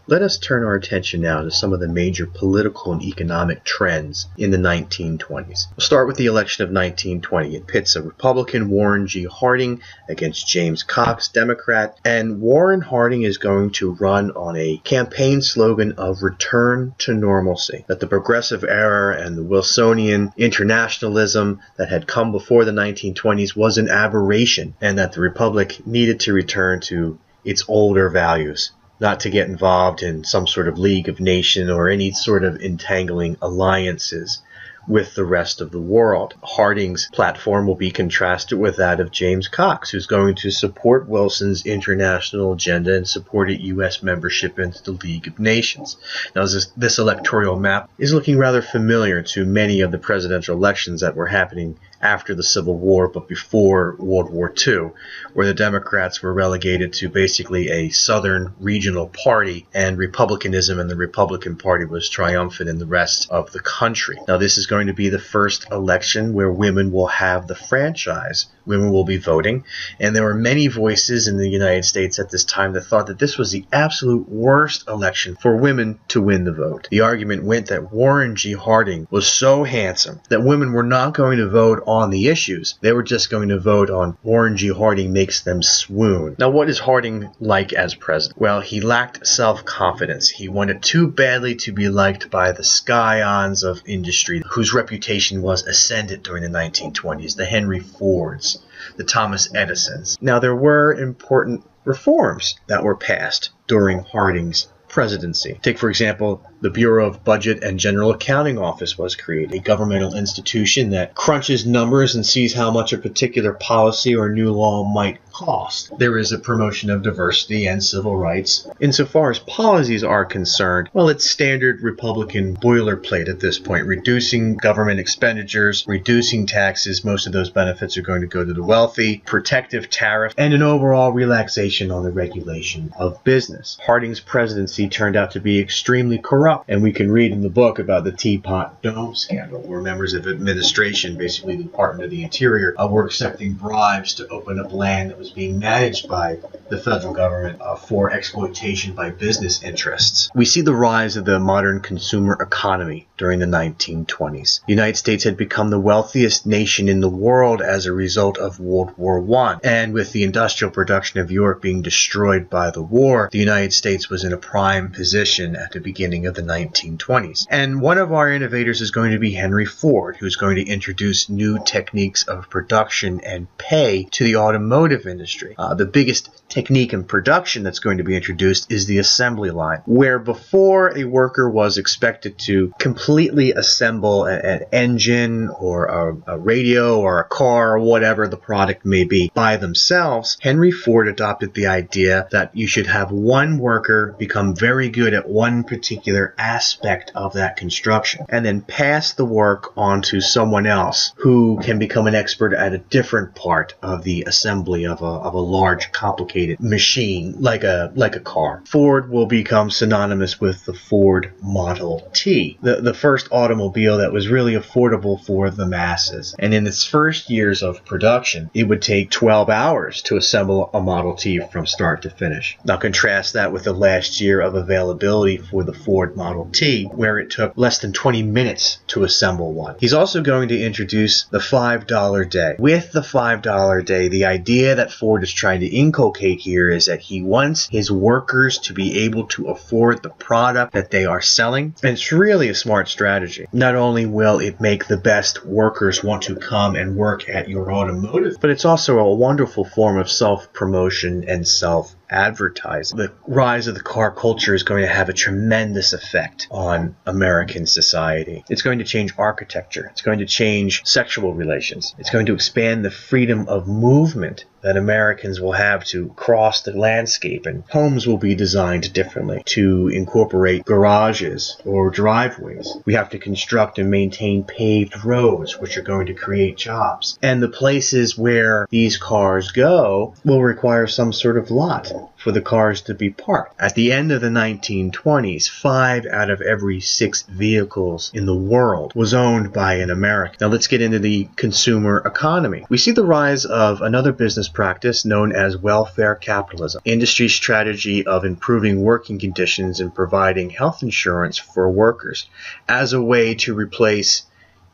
Let us turn our attention now to some of the major political and economic trends in the 1920s. We'll start with the election of 1920. It pits a Republican, Warren G. Harding, against James Cox, Democrat, and Warren Harding is going to run on a campaign slogan of return to normalcy, that the progressive era and the Wilsonian internationalism that had come before the 1920s was an aberration, and that the Republic needed to return to its older values, not to get involved in some sort of League of Nations or any sort of entangling alliances with the rest of the world. Harding's platform will be contrasted with that of James Cox, who's going to support Wilson's international agenda and supported U.S. membership into the League of Nations. Now, this electoral map is looking rather familiar to many of the presidential elections that were happening after the Civil War, but before World War II, where the Democrats were relegated to basically a southern regional party, and Republicanism and the Republican Party was triumphant in the rest of the country. Now, this is going to be the first election where women will have the franchise. Women will be voting, and there were many voices in the United States at this time that thought that this was the absolute worst election for women to win the vote. The argument went that Warren G. Harding was so handsome that women were not going to vote on the issues. They were just going to vote on Warren G. Harding makes them swoon. Now, what is Harding like as president? Well, he lacked self-confidence. He wanted too badly to be liked by the scions of industry, whose reputation was ascendant during the 1920s, the Henry Fords, the Thomas Edisons. Now, there were important reforms that were passed during Harding's presidency. Take, for example, the Bureau of Budget and General Accounting Office was created, a governmental institution that crunches numbers and sees how much a particular policy or new law might cost. There is a promotion of diversity and civil rights. Insofar as policies are concerned, well, it's standard Republican boilerplate at this point, reducing government expenditures, reducing taxes. Most of those benefits are going to go to the wealthy, protective tariff, and an overall relaxation on the regulation of business. Harding's presidency turned out to be extremely corrupt, and we can read in the book about the Teapot Dome scandal, where members of administration, basically the Department of the Interior, were accepting bribes to open up land that was being managed by the federal government for exploitation by business interests. We see the rise of the modern consumer economy during the 1920s. The United States had become the wealthiest nation in the world as a result of World War I, and with the industrial production of Europe being destroyed by the war, the United States was in a prime position at the beginning of the 1920s. And one of our innovators is going to be Henry Ford, who's going to introduce new techniques of production and pay to the automotive industry. The biggest technique in production that's going to be introduced is the assembly line, where before a worker was expected to completely assemble an engine or a radio or a car or whatever the product may be by themselves, Henry Ford adopted the idea that you should have one worker become very good at one particular aspect of that construction and then pass the work on to someone else who can become an expert at a different part of the assembly of a large complicated machine like a car. Ford will become synonymous with the Ford Model T, the first automobile that was really affordable for the masses. And in its first years of production, it would take 12 hours to assemble a Model T from start to finish. Now contrast that with the last year of availability for the Ford Model T, where it took less than 20 minutes to assemble one. He's also going to introduce the $5 day. With the $5 day, the idea that Ford is trying to inculcate here is that he wants his workers to be able to afford the product that they are selling. And it's really a smart strategy. Not only will it make the best workers want to come and work at your automotive, but it's also a wonderful form of self-promotion and self-advertising. The rise of the car culture is going to have a tremendous effect on American society. It's going to change architecture. It's going to change sexual relations. It's going to expand the freedom of movement that Americans will have to cross the landscape, and homes will be designed differently to incorporate garages or driveways. We have to construct and maintain paved roads, which are going to create jobs. And the places where these cars go will require some sort of lot for the cars to be parked. At the end of the 1920s, 5 out of every 6 vehicles in the world was owned by an American. Now let's get into the consumer economy. We see the rise of another business practice known as welfare capitalism, industry's strategy of improving working conditions and providing health insurance for workers as a way to replace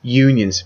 unions,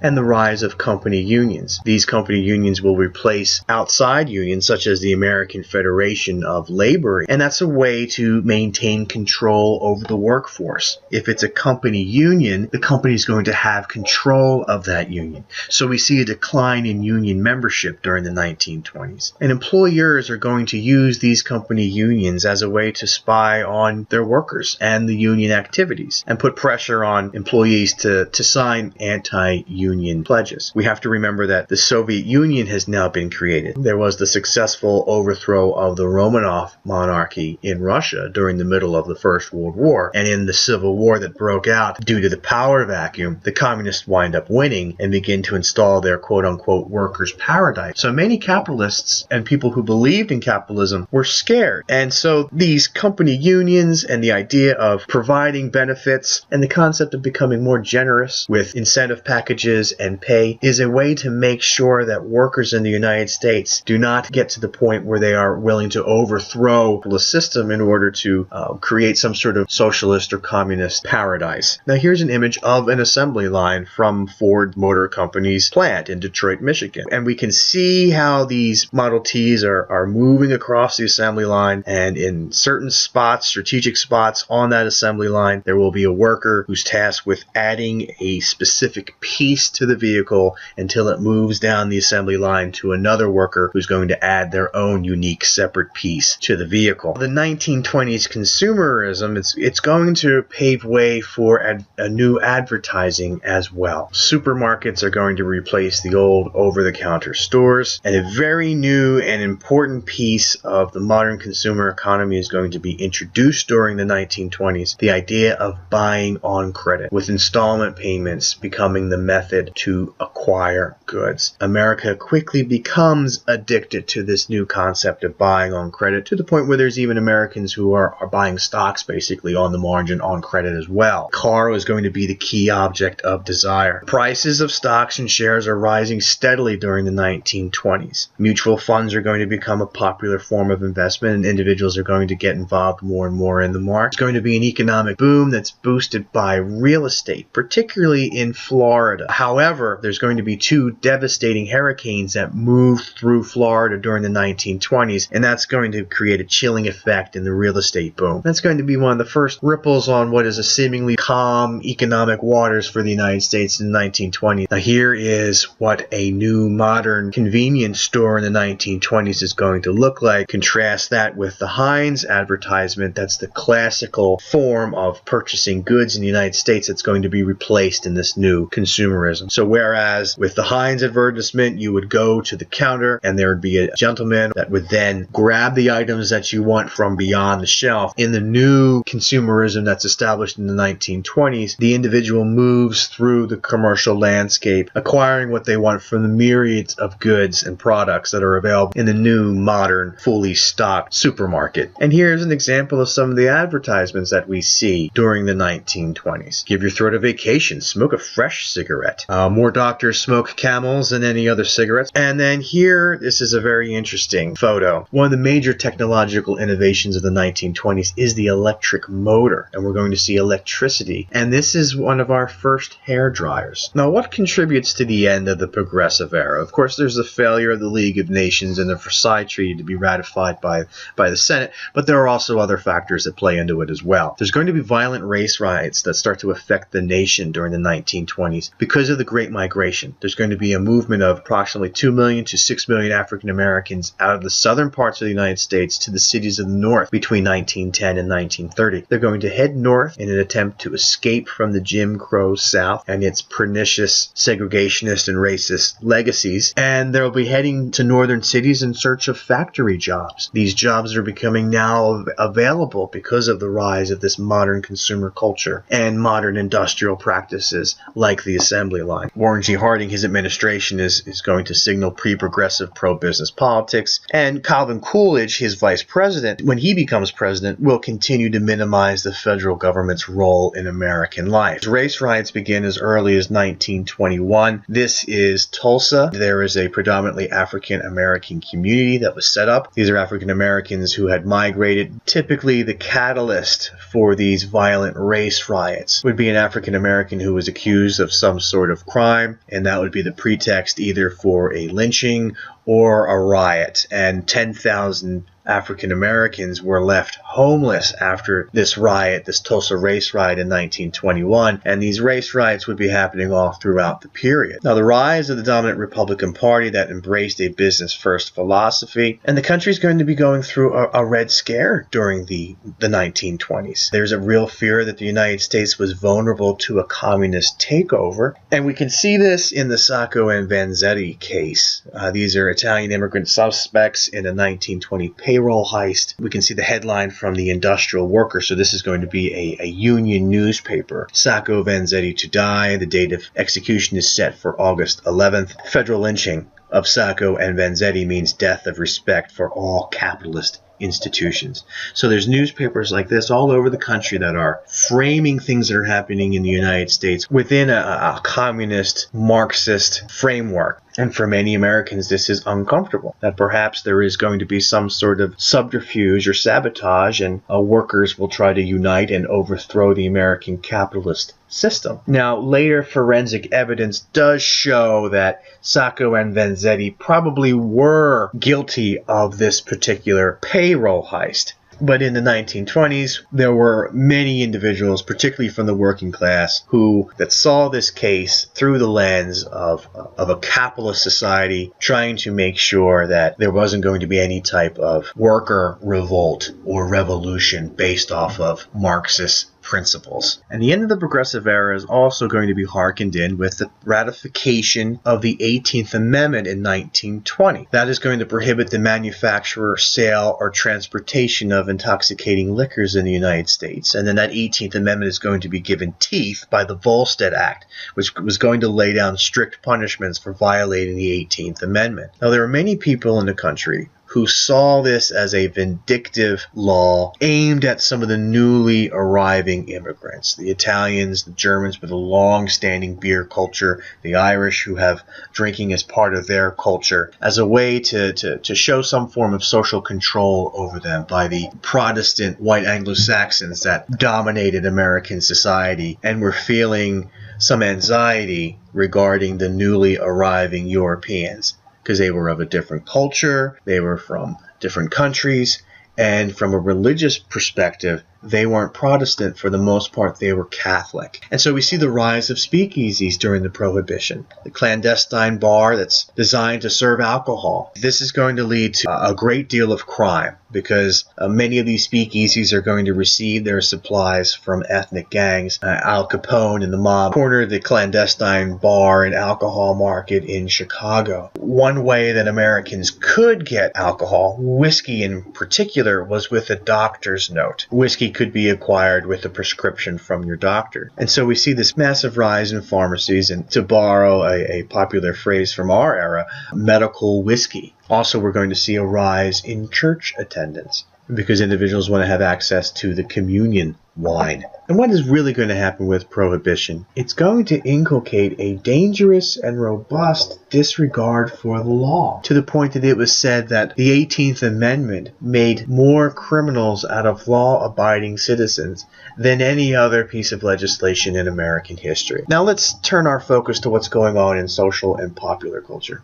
and the rise of company unions. These company unions will replace outside unions such as the American Federation of Labor, and that's a way to maintain control over the workforce. If it's a company union, the company is going to have control of that union. So we see a decline in union membership during the 1920s. And employers are going to use these company unions as a way to spy on their workers and the union activities and put pressure on employees to sign anti-union pledges. We have to remember that the Soviet Union has now been created. There was the successful overthrow of the Romanov monarchy in Russia during the middle of the First World War, and in the Civil War that broke out due to the power vacuum, the communists wind up winning and begin to install their quote-unquote workers' paradise. So many capitalists and people who believed in capitalism were scared, and so these company unions and the idea of providing benefits and the concept of becoming more generous with incentive packages and pay is a way to make sure that workers in the United States do not get to the point where they are willing to overthrow the system in order to create some sort of socialist or communist paradise. Now here's an image of an assembly line from Ford Motor Company's plant in Detroit, Michigan. And we can see how these Model Ts are moving across the assembly line, and in certain spots, strategic spots on that assembly line, there will be a worker who's tasked with adding a specific piece to the vehicle until it moves down the assembly line to another worker who's going to add their own unique separate piece to the vehicle. The 1920s consumerism, it's going to pave way for a new advertising as well. Supermarkets are going to replace the old over-the-counter stores, and a very new and important piece of the modern consumer economy is going to be introduced during the 1920s, the idea of buying on credit, with installment payments becoming the method to acquire goods. America quickly becomes addicted to this new concept of buying on credit, to the point where there's even Americans who are buying stocks basically on the margin on credit as well. Car is going to be the key object of desire. Prices of stocks and shares are rising steadily during the 1920s. Mutual funds are going to become a popular form of investment, and individuals are going to get involved more and more in the market. It's going to be an economic boom that's boosted by real estate, particularly in Florida. However, there's going to be 2 devastating hurricanes that moved through Florida during the 1920s, and that's going to create a chilling effect in the real estate boom. That's going to be one of the first ripples on what is a seemingly calm economic waters for the United States in the 1920s. Now here is what a new modern convenience store in the 1920s is going to look like. Contrast that with the Heinz advertisement. That's the classical form of purchasing goods in the United States that's going to be replaced in this new consumerism. So whereas with the Heinz advertisement, you would go to the counter and there would be a gentleman that would then grab the items that you want from beyond the shelf. In the new consumerism that's established in the 1920s, the individual moves through the commercial landscape, acquiring what they want from the myriads of goods and products that are available in the new, modern, fully stocked supermarket. And here's an example of some of the advertisements that we see during the 1920s. Give your throat a vacation. Smoke a fresh cigarette. More doctors smoke Camels than any other cigarettes. And then here, this is a very interesting photo. One of the major technological innovations of the 1920s is the electric motor, and we're going to see electricity. And this is one of our first hair dryers. Now, what contributes to the end of the Progressive era? Of course, there's the failure of the League of Nations and the Versailles Treaty to be ratified by the Senate, but there are also other factors that play into it as well. There's going to be violent race riots that start to affect the nation during the 1920s because of the Great Migration. There's going to be a movement of approximately 2 million to 6 million African Americans out of the southern parts of the United States to the cities of the north between 1910 and 1930. They're going to head north in an attempt to escape from the Jim Crow South and its pernicious segregationist and racist legacies, and they'll be heading to northern cities in search of factory jobs. These jobs are becoming now available because of the rise of this modern consumer culture and modern industrial practices like the assembly assembly line. Warren G. Harding, his administration is going to signal pre-progressive, pro-business politics. And Calvin Coolidge, his vice president, when he becomes president, will continue to minimize the federal government's role in American life. Race riots begin as early as 1921. This is Tulsa. There is a predominantly African American community that was set up. These are African Americans who had migrated. Typically, the catalyst for these violent race riots would be an African American who was accused of some sort of crime, and that would be the pretext either for a lynching or a riot. And 10,000 African Americans were left homeless after this riot, this Tulsa race riot in 1921, and these race riots would be happening all throughout the period. Now, the rise of the dominant Republican Party that embraced a business-first philosophy, and the country is going to be going through a Red Scare during the 1920s. There's a real fear that the United States was vulnerable to a communist takeover, and we can see this in the Sacco and Vanzetti case. These are Italian immigrant suspects in a 1920 payroll heist. We can see the headline from the Industrial Worker, so this is going to be a union newspaper. Sacco Vanzetti to die. The date of execution is set for August 11th. Federal lynching of Sacco and Vanzetti means death of respect for all capitalist institutions. So there's newspapers like this all over the country that are framing things that are happening in the United States within a communist, Marxist framework. And for many Americans, this is uncomfortable, that perhaps there is going to be some sort of subterfuge or sabotage, and workers will try to unite and overthrow the American capitalist system. Now, later forensic evidence does show that Sacco and Vanzetti probably were guilty of this particular payroll heist. But in the 1920s, there were many individuals, particularly from the working class, that saw this case through the lens of a capitalist society, trying to make sure that there wasn't going to be any type of worker revolt or revolution based off of Marxist principles. And the end of the Progressive Era is also going to be hearkened in with the ratification of the 18th Amendment in 1920. That is going to prohibit the manufacture, sale, or transportation of intoxicating liquors in the United States. And then that 18th Amendment is going to be given teeth by the Volstead Act, which was going to lay down strict punishments for violating the 18th Amendment. Now, there are many people in the country who saw this as a vindictive law aimed at some of the newly arriving immigrants, the Italians, the Germans with a long-standing beer culture, the Irish who have drinking as part of their culture, as a way to show some form of social control over them by the Protestant white Anglo-Saxons that dominated American society and were feeling some anxiety regarding the newly arriving Europeans, because they were of a different culture, they were from different countries, and from a religious perspective, they weren't Protestant. For the most part, they were Catholic. And so we see the rise of speakeasies during the Prohibition, the clandestine bar that's designed to serve alcohol. This is going to lead to a great deal of crime, because many of these speakeasies are going to receive their supplies from ethnic gangs. Al Capone and the mob cornered the clandestine bar and alcohol market in Chicago. One way that Americans could get alcohol, whiskey in particular, was with a doctor's note. Whiskey could be acquired with a prescription from your doctor. And so we see this massive rise in pharmacies, and to borrow a popular phrase from our era, medical whiskey. Also, we're going to see a rise in church attendance, because individuals want to have access to the communion wine. And what is really going to happen with Prohibition? It's going to inculcate a dangerous and robust disregard for the law, to the point that it was said that the 18th Amendment made more criminals out of law-abiding citizens than any other piece of legislation in American history. Now let's turn our focus to what's going on in social and popular culture.